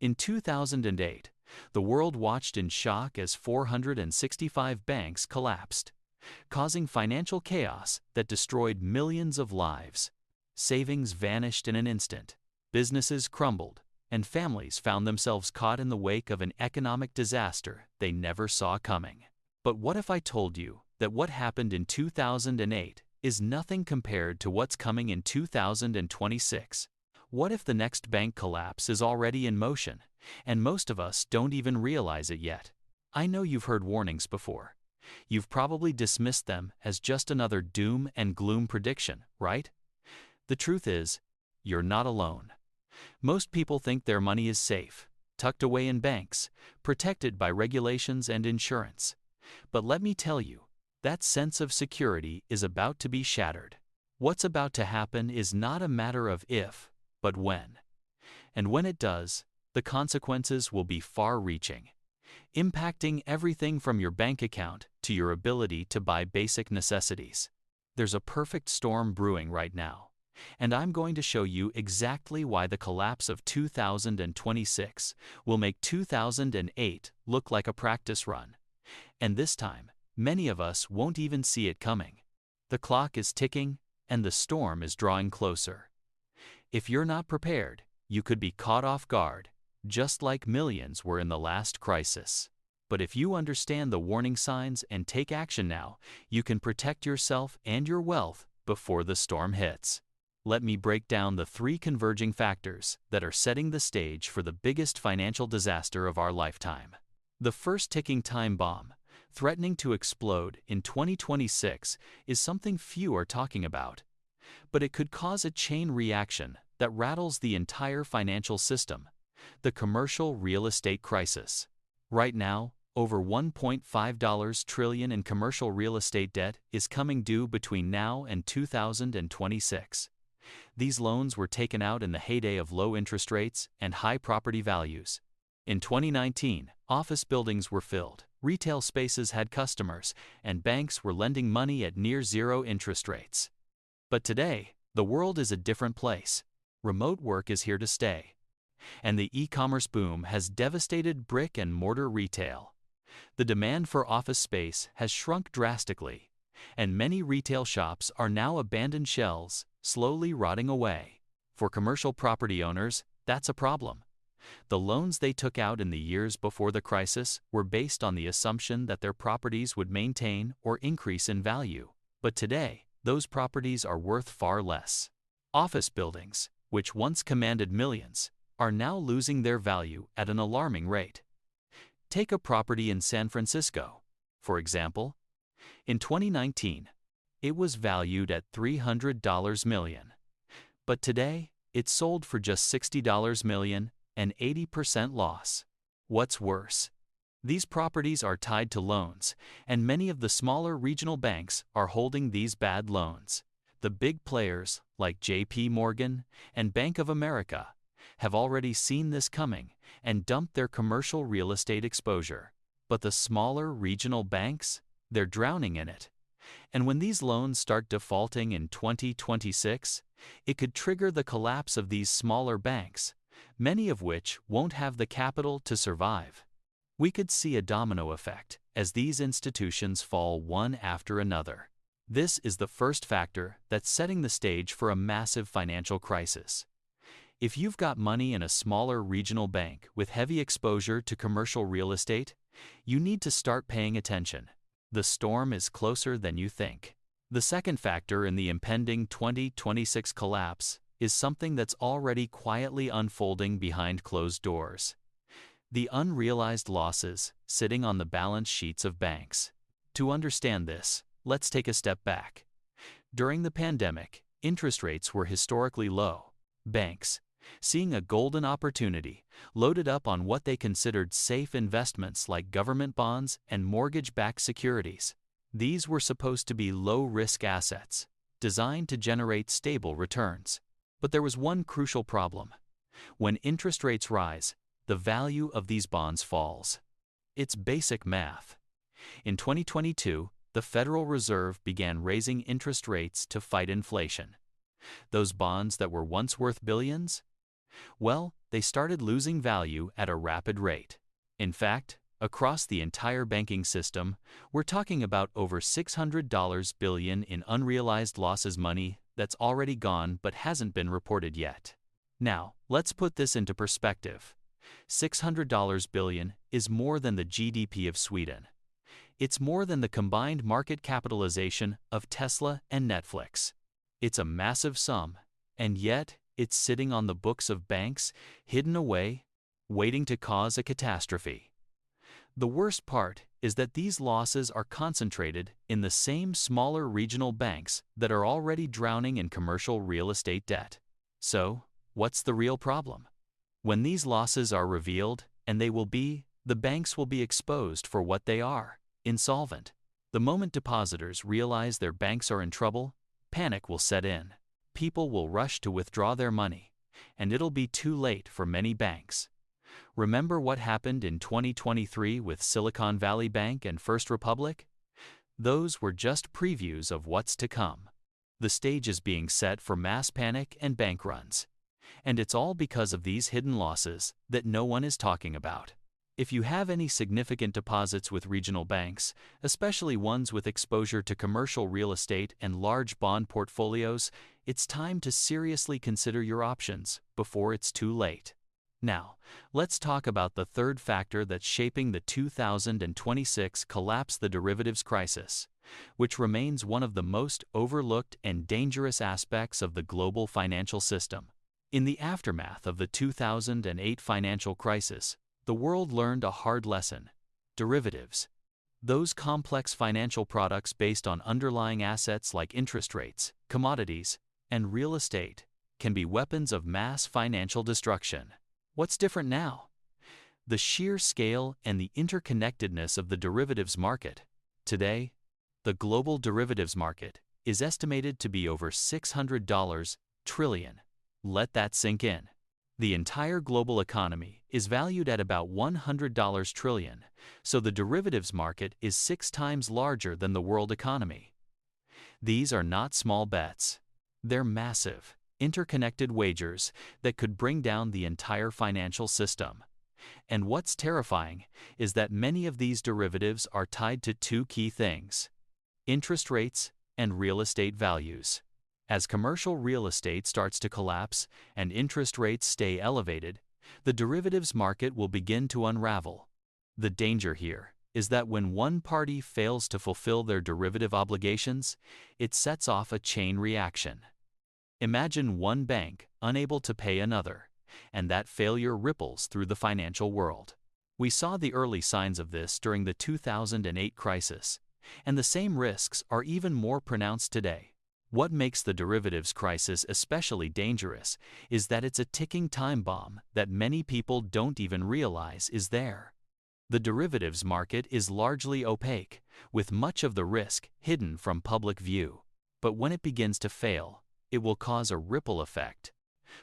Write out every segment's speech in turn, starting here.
In 2008, the world watched in shock as 465 banks collapsed, causing financial chaos that destroyed millions of lives. Savings vanished in an instant, businesses crumbled, and families found themselves caught in the wake of an economic disaster they never saw coming. But what if I told you that what happened in 2008 is nothing compared to what's coming in 2026? What if the next bank collapse is already in motion, and most of us don't even realize it yet? I know you've heard warnings before. You've probably dismissed them as just another doom and gloom prediction, right? The truth is, you're not alone. Most people think their money is safe, tucked away in banks, protected by regulations and insurance. But let me tell you, that sense of security is about to be shattered. What's about to happen is not a matter of if, but when. And when it does, the consequences will be far-reaching, impacting everything from your bank account to your ability to buy basic necessities. There's a perfect storm brewing right now, and I'm going to show you exactly why the collapse of 2026 will make 2008 look like a practice run. And this time, many of us won't even see it coming. The clock is ticking, and the storm is drawing closer. If you're not prepared, you could be caught off guard, just like millions were in the last crisis. But if you understand the warning signs and take action now, you can protect yourself and your wealth before the storm hits. Let me break down the 3 converging factors that are setting the stage for the biggest financial disaster of our lifetime. The first ticking time bomb, threatening to explode in 2026, is something few are talking about. But it could cause a chain reaction that rattles the entire financial system: the commercial real estate crisis. Right now, over $1.5 trillion in commercial real estate debt is coming due between now and 2026. These loans were taken out in the heyday of low interest rates and high property values. In 2019, office buildings were filled, retail spaces had customers, and banks were lending money at near zero interest rates. But today, the world is a different place. Remote work is here to stay, and the e-commerce boom has devastated brick-and-mortar retail. The demand for office space has shrunk drastically, and many retail shops are now abandoned shells, slowly rotting away. For commercial property owners, that's a problem. The loans they took out in the years before the crisis were based on the assumption that their properties would maintain or increase in value. But today, those properties are worth far less. Office buildings, which once commanded millions, are now losing their value at an alarming rate. Take a property in San Francisco, for example. In 2019, it was valued at $300 million. But today, it's sold for just $60 million, an 80% loss. What's worse? These properties are tied to loans, and many of the smaller regional banks are holding these bad loans. The big players, like J.P. Morgan and Bank of America, have already seen this coming and dumped their commercial real estate exposure. But the smaller regional banks, they're drowning in it. And when these loans start defaulting in 2026, it could trigger the collapse of these smaller banks, many of which won't have the capital to survive. We could see a domino effect as these institutions fall one after another. This is the first factor that's setting the stage for a massive financial crisis. If you've got money in a smaller regional bank with heavy exposure to commercial real estate, you need to start paying attention. The storm is closer than you think. The second factor in the impending 2026 collapse is something that's already quietly unfolding behind closed doors: the unrealized losses sitting on the balance sheets of banks. To understand this, let's take a step back. During the pandemic, interest rates were historically low. Banks, seeing a golden opportunity, loaded up on what they considered safe investments like government bonds and mortgage-backed securities. These were supposed to be low-risk assets, designed to generate stable returns. But there was one crucial problem. When interest rates rise, the value of these bonds falls. It's basic math. In 2022, the Federal Reserve began raising interest rates to fight inflation. Those bonds that were once worth billions? Well, they started losing value at a rapid rate. In fact, across the entire banking system, we're talking about over $600 billion in unrealized losses, money that's already gone but hasn't been reported yet. Now, let's put this into perspective. $600 billion is more than the GDP of Sweden. It's more than the combined market capitalization of Tesla and Netflix. It's a massive sum, and yet it's sitting on the books of banks, hidden away, waiting to cause a catastrophe. The worst part is that these losses are concentrated in the same smaller regional banks that are already drowning in commercial real estate debt. So, what's the real problem? When these losses are revealed, and the banks will be exposed for what they are: insolvent. The moment depositors realize their banks are in trouble, panic will set in. People will rush to withdraw their money, and it'll be too late for many banks. Remember what happened in 2023 with Silicon Valley Bank and First Republic? Those were just previews of what's to come. The stage is being set for mass panic and bank runs. And it's all because of these hidden losses that no one is talking about. If you have any significant deposits with regional banks, especially ones with exposure to commercial real estate and large bond portfolios, it's time to seriously consider your options before it's too late. Now, let's talk about the third factor that's shaping the 2026 collapse: the derivatives crisis, which remains one of the most overlooked and dangerous aspects of the global financial system. In the aftermath of the 2008 financial crisis, the world learned a hard lesson: derivatives. Those complex financial products based on underlying assets like interest rates, commodities, and real estate can be weapons of mass financial destruction. What's different now? The sheer scale and the interconnectedness of the derivatives market. Today, the global derivatives market is estimated to be over $600 trillion. Let that sink in. The entire global economy is valued at about $100 trillion, so the derivatives market is 6 times larger than the world economy. These are not small bets. They're massive, interconnected wagers that could bring down the entire financial system. And what's terrifying is that many of these derivatives are tied to 2 key things: interest rates and real estate values. As commercial real estate starts to collapse and interest rates stay elevated, the derivatives market will begin to unravel. The danger here is that when one party fails to fulfill their derivative obligations, it sets off a chain reaction. Imagine one bank unable to pay another, and that failure ripples through the financial world. We saw the early signs of this during the 2008 crisis, and the same risks are even more pronounced today. What makes the derivatives crisis especially dangerous is that it's a ticking time bomb that many people don't even realize is there. The derivatives market is largely opaque, with much of the risk hidden from public view. But when it begins to fail, it will cause a ripple effect,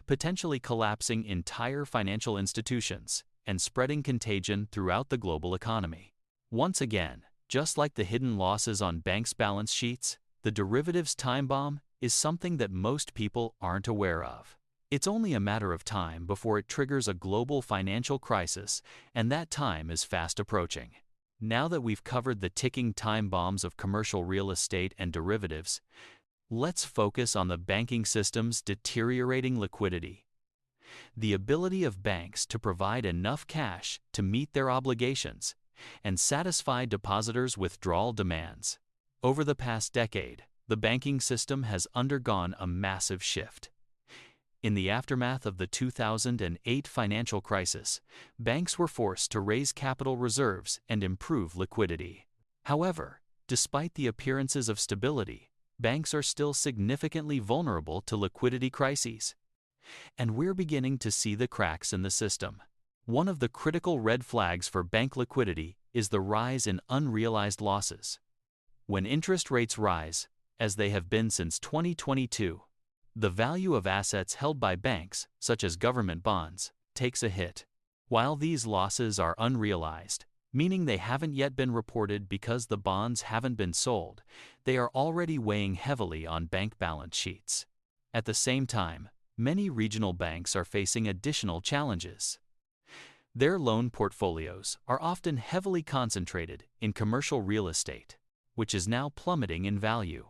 potentially collapsing entire financial institutions and spreading contagion throughout the global economy. Once again, just like the hidden losses on banks' balance sheets, the derivatives time bomb is something that most people aren't aware of. It's only a matter of time before it triggers a global financial crisis, and that time is fast approaching. Now that we've covered the ticking time bombs of commercial real estate and derivatives, let's focus on the banking system's deteriorating liquidity. The ability of banks to provide enough cash to meet their obligations and satisfy depositors' withdrawal demands. Over the past decade, the banking system has undergone a massive shift. In the aftermath of the 2008 financial crisis, banks were forced to raise capital reserves and improve liquidity. However, despite the appearances of stability, banks are still significantly vulnerable to liquidity crises. And we're beginning to see the cracks in the system. One of the critical red flags for bank liquidity is the rise in unrealized losses. When interest rates rise, as they have been since 2022, the value of assets held by banks, such as government bonds, takes a hit. While these losses are unrealized, meaning they haven't yet been reported because the bonds haven't been sold, they are already weighing heavily on bank balance sheets. At the same time, many regional banks are facing additional challenges. Their loan portfolios are often heavily concentrated in commercial real estate, which is now plummeting in value.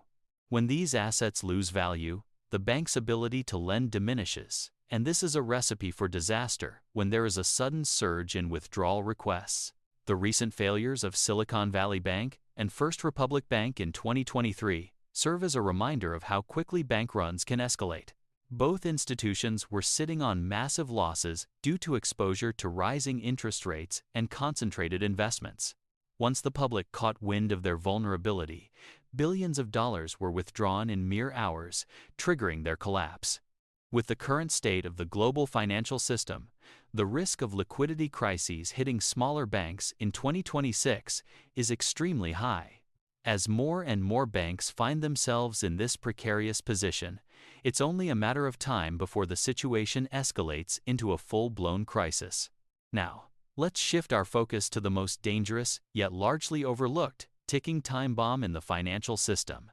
When these assets lose value, the bank's ability to lend diminishes, and this is a recipe for disaster when there is a sudden surge in withdrawal requests. The recent failures of Silicon Valley Bank and First Republic Bank in 2023 serve as a reminder of how quickly bank runs can escalate. Both institutions were sitting on massive losses due to exposure to rising interest rates and concentrated investments. Once the public caught wind of their vulnerability, billions of dollars were withdrawn in mere hours, triggering their collapse. With the current state of the global financial system, the risk of liquidity crises hitting smaller banks in 2026 is extremely high. As more and more banks find themselves in this precarious position, it's only a matter of time before the situation escalates into a full-blown crisis. Now, let's shift our focus to the most dangerous, yet largely overlooked, ticking time bomb in the financial system: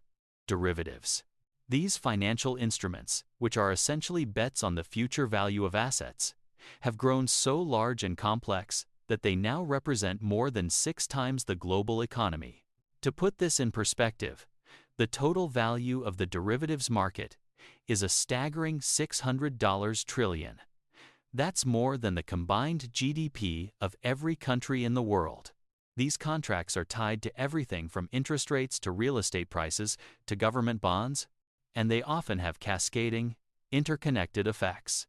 derivatives. These financial instruments, which are essentially bets on the future value of assets, have grown so large and complex that they now represent more than 6 times the global economy. To put this in perspective, the total value of the derivatives market is a staggering $600 trillion. That's more than the combined GDP of every country in the world. These contracts are tied to everything from interest rates to real estate prices to government bonds, and they often have cascading, interconnected effects.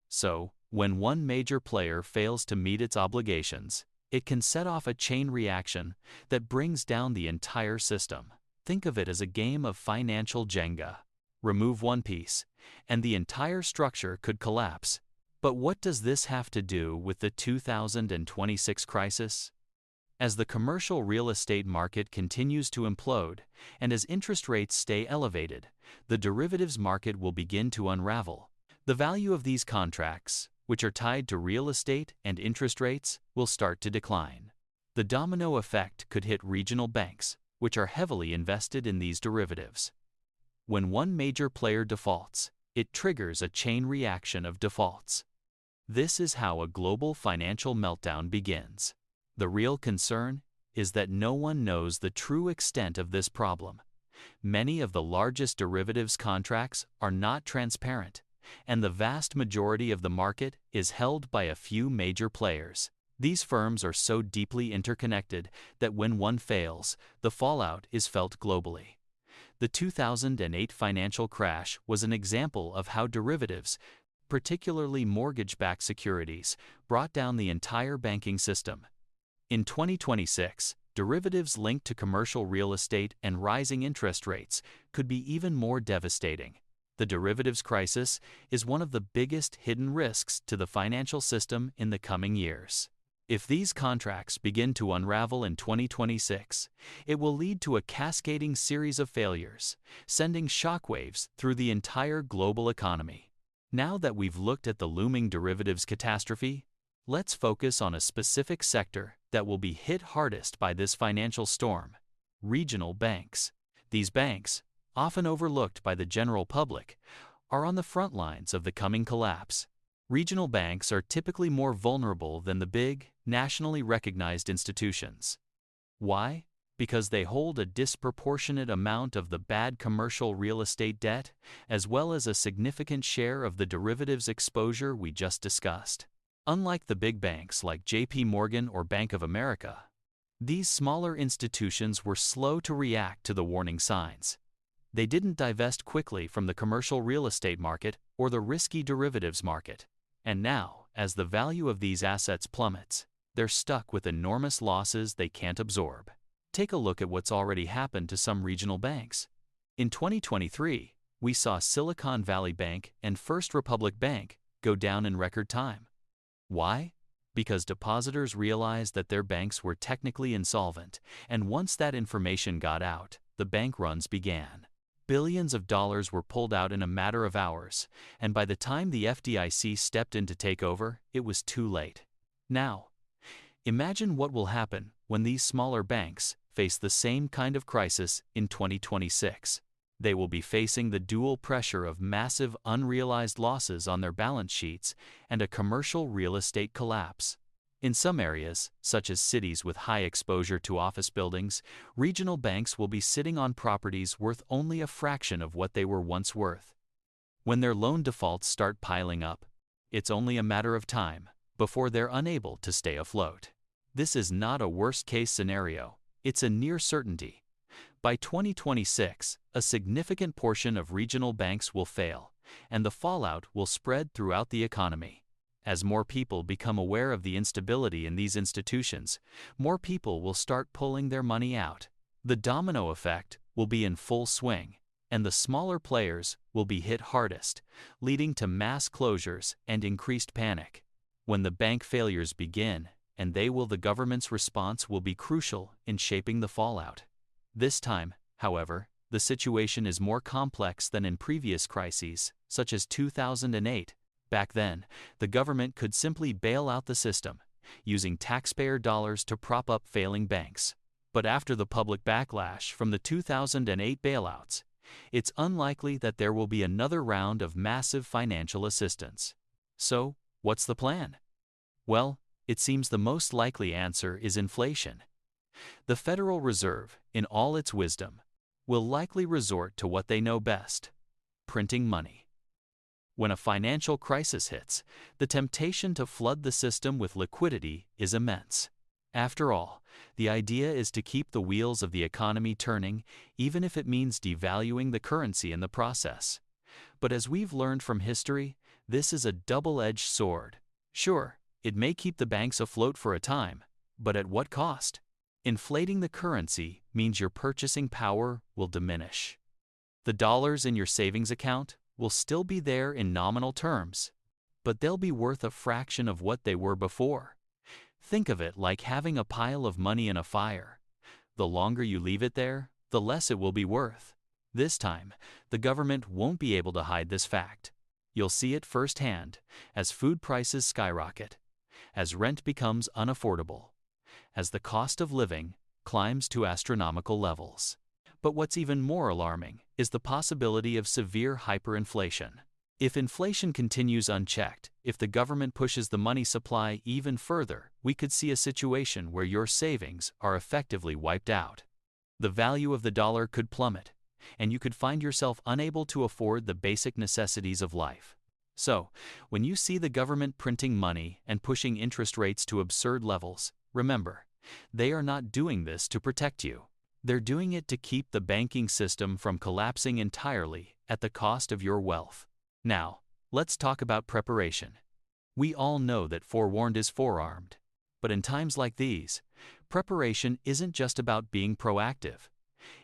So, when one major player fails to meet its obligations, it can set off a chain reaction that brings down the entire system. Think of it as a game of financial Jenga. Remove one piece, and the entire structure could collapse. But what does this have to do with the 2026 crisis? As the commercial real estate market continues to implode, and as interest rates stay elevated, the derivatives market will begin to unravel. The value of these contracts, which are tied to real estate and interest rates, will start to decline. The domino effect could hit regional banks, which are heavily invested in these derivatives. When one major player defaults, it triggers a chain reaction of defaults. This is how a global financial meltdown begins. The real concern is that no one knows the true extent of this problem. Many of the largest derivatives contracts are not transparent, and the vast majority of the market is held by a few major players. These firms are so deeply interconnected that when one fails, the fallout is felt globally. The 2008 financial crash was an example of how derivatives, particularly mortgage-backed securities, brought down the entire banking system. In 2026, derivatives linked to commercial real estate and rising interest rates could be even more devastating. The derivatives crisis is one of the biggest hidden risks to the financial system in the coming years. If these contracts begin to unravel in 2026, it will lead to a cascading series of failures, sending shockwaves through the entire global economy. Now that we've looked at the looming derivatives catastrophe, let's focus on a specific sector that will be hit hardest by this financial storm: regional banks. These banks, often overlooked by the general public, are on the front lines of the coming collapse. Regional banks are typically more vulnerable than the big, nationally recognized institutions. Why? Because they hold a disproportionate amount of the bad commercial real estate debt, as well as a significant share of the derivatives exposure we just discussed. Unlike the big banks like JP Morgan or Bank of America, these smaller institutions were slow to react to the warning signs. They didn't divest quickly from the commercial real estate market or the risky derivatives market. And now, as the value of these assets plummets, they're stuck with enormous losses they can't absorb. Take a look at what's already happened to some regional banks. In 2023, we saw Silicon Valley Bank and First Republic Bank go down in record time. Why? Because depositors realized that their banks were technically insolvent, and once that information got out, the bank runs began. Billions of dollars were pulled out in a matter of hours, and by the time the FDIC stepped in to take over, it was too late. Now, imagine what will happen when these smaller banks face the same kind of crisis in 2026. They will be facing the dual pressure of massive unrealized losses on their balance sheets and a commercial real estate collapse. In some areas, such as cities with high exposure to office buildings, regional banks will be sitting on properties worth only a fraction of what they were once worth. When their loan defaults start piling up, it's only a matter of time before they're unable to stay afloat. This is not a worst-case scenario, it's a near certainty. By 2026, a significant portion of regional banks will fail, and the fallout will spread throughout the economy. As more people become aware of the instability in these institutions, more people will start pulling their money out. The domino effect will be in full swing, and the smaller players will be hit hardest, leading to mass closures and increased panic. When the bank failures begin, the government's response will be crucial in shaping the fallout. This time, however, the situation is more complex than in previous crises, such as 2008. Back then, the government could simply bail out the system, using taxpayer dollars to prop up failing banks. But after the public backlash from the 2008 bailouts, it's unlikely that there will be another round of massive financial assistance. So, what's the plan? Well, it seems the most likely answer is inflation. The Federal Reserve, in all its wisdom, will likely resort to what they know best: printing money. When a financial crisis hits, the temptation to flood the system with liquidity is immense. After all, the idea is to keep the wheels of the economy turning, even if it means devaluing the currency in the process. But as we've learned from history, this is a double-edged sword. Sure, it may keep the banks afloat for a time, but at what cost? Inflating the currency means your purchasing power will diminish. The dollars in your savings account will still be there in nominal terms, but they'll be worth a fraction of what they were before. Think of it like having a pile of money in a fire. The longer you leave it there, the less it will be worth. This time, the government won't be able to hide this fact. You'll see it firsthand as food prices skyrocket, as rent becomes unaffordable, as the cost of living climbs to astronomical levels. But what's even more alarming is the possibility of severe hyperinflation. If inflation continues unchecked, if the government pushes the money supply even further, we could see a situation where your savings are effectively wiped out. The value of the dollar could plummet, and you could find yourself unable to afford the basic necessities of life. So, when you see the government printing money and pushing interest rates to absurd levels, remember, they are not doing this to protect you. They're doing it to keep the banking system from collapsing entirely at the cost of your wealth. Now, let's talk about preparation. We all know that forewarned is forearmed. But in times like these, preparation isn't just about being proactive.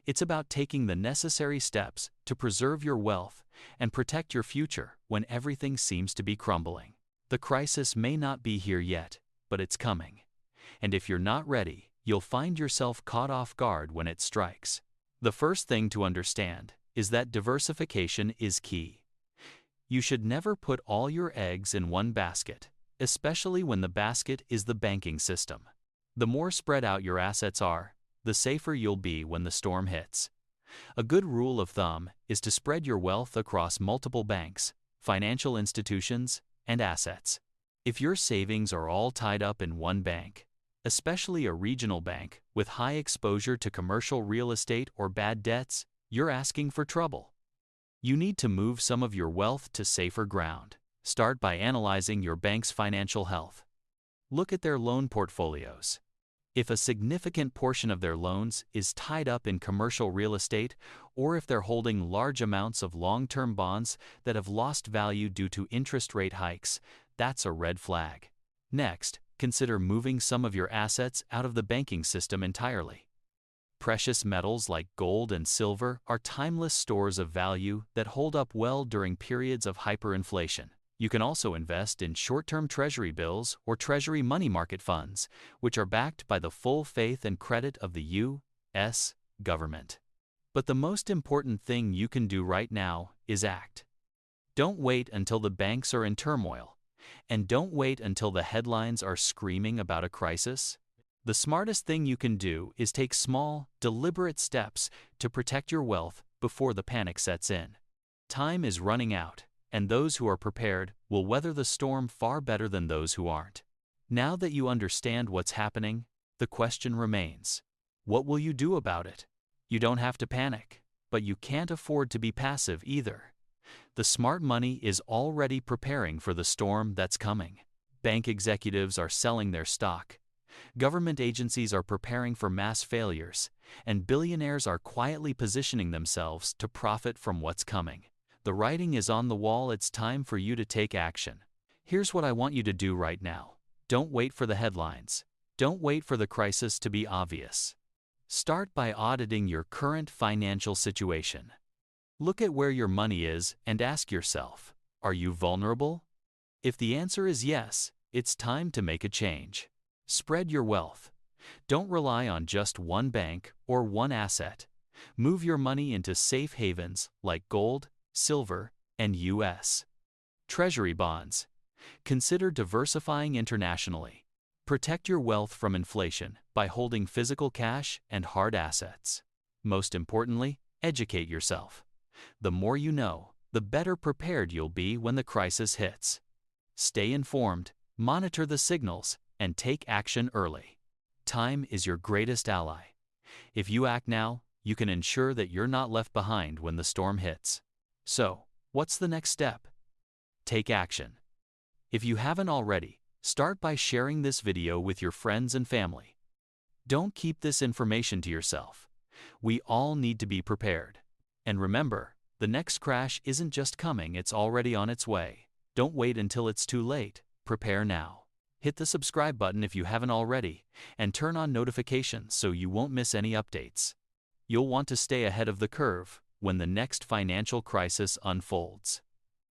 It's about taking the necessary steps to preserve your wealth and protect your future when everything seems to be crumbling. The crisis may not be here yet, but it's coming. And if you're not ready, you'll find yourself caught off guard when it strikes. The first thing to understand is that diversification is key. You should never put all your eggs in one basket, especially when the basket is the banking system. The more spread out your assets are, the safer you'll be when the storm hits. A good rule of thumb is to spread your wealth across multiple banks, financial institutions, and assets. If your savings are all tied up in one bank, especially a regional bank with high exposure to commercial real estate or bad debts, you're asking for trouble. You need to move some of your wealth to safer ground. Start by analyzing your bank's financial health. Look at their loan portfolios. If a significant portion of their loans is tied up in commercial real estate, or if they're holding large amounts of long-term bonds that have lost value due to interest rate hikes, that's a red flag. Next, consider moving some of your assets out of the banking system entirely. Precious metals like gold and silver are timeless stores of value that hold up well during periods of hyperinflation. You can also invest in short-term treasury bills or treasury money market funds, which are backed by the full faith and credit of the U.S. government. But the most important thing you can do right now is act. Don't wait until the banks are in turmoil, and don't wait until the headlines are screaming about a crisis. The smartest thing you can do is take small, deliberate steps to protect your wealth before the panic sets in. Time is running out, and those who are prepared will weather the storm far better than those who aren't. Now that you understand what's happening, the question remains: what will you do about it? You don't have to panic, but you can't afford to be passive either. The smart money is already preparing for the storm that's coming. Bank executives are selling their stock. Government agencies are preparing for mass failures, and billionaires are quietly positioning themselves to profit from what's coming. The writing is on the wall. It's time for you to take action. Here's what I want you to do right now. Don't wait for the headlines. Don't wait for the crisis to be obvious. Start by auditing your current financial situation. Look at where your money is and ask yourself, are you vulnerable? If the answer is yes, it's time to make a change. Spread your wealth. Don't rely on just one bank or one asset. Move your money into safe havens like gold, silver, and U.S. Treasury bonds. Consider diversifying internationally. Protect your wealth from inflation by holding physical cash and hard assets. Most importantly, educate yourself. The more you know, the better prepared you'll be when the crisis hits. Stay informed, monitor the signals, and take action early. Time is your greatest ally. If you act now, you can ensure that you're not left behind when the storm hits. So, what's the next step? Take action. If you haven't already, start by sharing this video with your friends and family. Don't keep this information to yourself. We all need to be prepared. And remember, the next crash isn't just coming, it's already on its way. Don't wait until it's too late. Prepare now. Hit the subscribe button if you haven't already, and turn on notifications so you won't miss any updates. You'll want to stay ahead of the curve when the next financial crisis unfolds.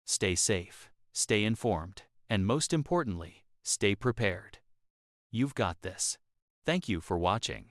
Stay safe, stay informed, and most importantly, stay prepared. You've got this. Thank you for watching.